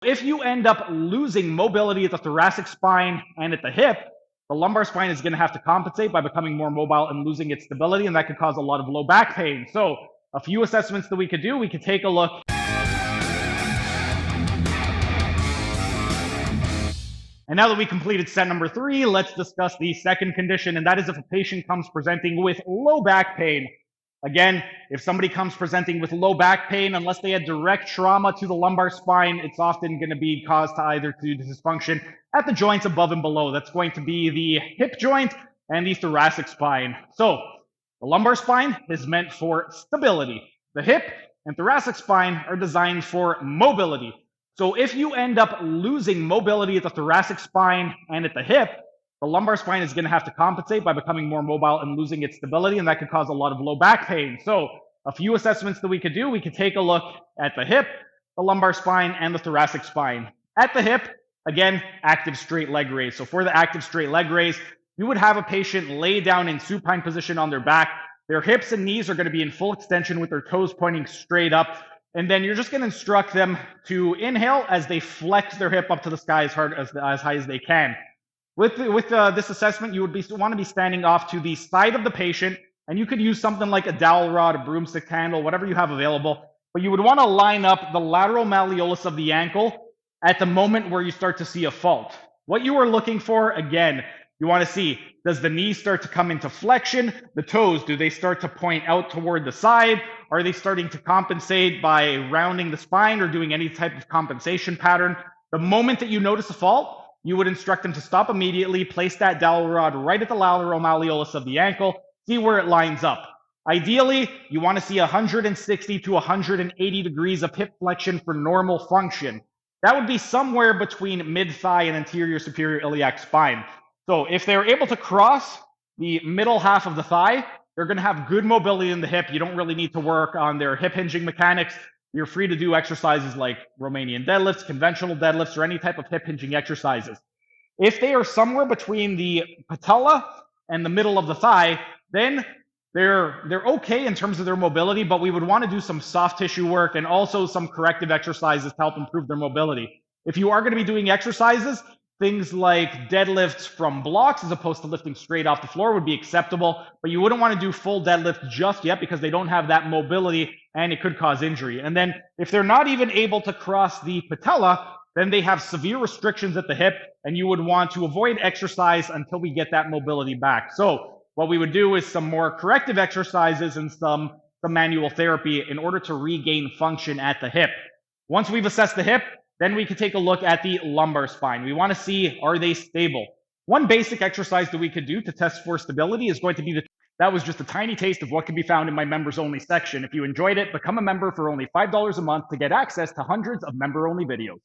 If you end up losing mobility at the thoracic spine and at the hip, the lumbar spine is going to have to compensate by becoming more mobile and losing its stability, and that could cause a lot of low back pain. So, a few assessments that we could do, we could take a look. And now that we completed set number 3, let's discuss the second condition, and that is if a patient comes presenting with low back pain. Again, if somebody comes presenting with low back pain, unless they had direct trauma to the lumbar spine, it's often going to be caused to either to dysfunction at the joints above and below. That's going to be the hip joint and the thoracic spine. So the lumbar spine is meant for stability. The hip and thoracic spine are designed for mobility. So if you end up losing mobility at the thoracic spine and at the hip, the lumbar spine is going to have to compensate by becoming more mobile and losing its stability, and that could cause a lot of low back pain. So a few assessments that we could do, we could take a look at the hip, the lumbar spine, and the thoracic spine. At the hip, again, active straight leg raise. So for the active straight leg raise, you would have a patient lay down in supine position on their back. Their hips and knees are going to be in full extension with their toes pointing straight up. And then you're just going to instruct them to inhale as they flex their hip up to the sky as high as they can. With this assessment, you would want to be standing off to the side of the patient, and you could use something like a dowel rod, a broomstick handle, whatever you have available. But you would want to line up the lateral malleolus of the ankle at the moment where you start to see a fault. What you are looking for, again, you want to see, does the knee start to come into flexion? The toes, do they start to point out toward the side? Are they starting to compensate by rounding the spine or doing any type of compensation pattern? The moment that you notice a fault, you would instruct them to stop immediately, place that dowel rod right at the lateral malleolus of the ankle, see where it lines up. Ideally, you want to see 160 to 180 degrees of hip flexion for normal function. That would be somewhere between mid-thigh and anterior superior iliac spine. So if they're able to cross the middle half of the thigh, they're going to have good mobility in the hip. You don't really need to work on their hip hinging mechanics. You're free to do exercises like Romanian deadlifts, conventional deadlifts, or any type of hip hinging exercises. If they are somewhere between the patella and the middle of the thigh, then they're okay in terms of their mobility, but we would want to do some soft tissue work and also some corrective exercises to help improve their mobility. If you are going to be doing exercises, things like deadlifts from blocks as opposed to lifting straight off the floor would be acceptable, but you wouldn't want to do full deadlift just yet because they don't have that mobility and it could cause injury. And then if they're not even able to cross the patella, then they have severe restrictions at the hip and you would want to avoid exercise until we get that mobility back. So what we would do is some more corrective exercises and some manual therapy in order to regain function at the hip. Once we've assessed the hip, then we can take a look at the lumbar spine. We want to see, are they stable? One basic exercise that we could do to test for stability is going to be that was just a tiny taste of what can be found in my members only section. If you enjoyed it, become a member for only $5 a month to get access to hundreds of member only videos.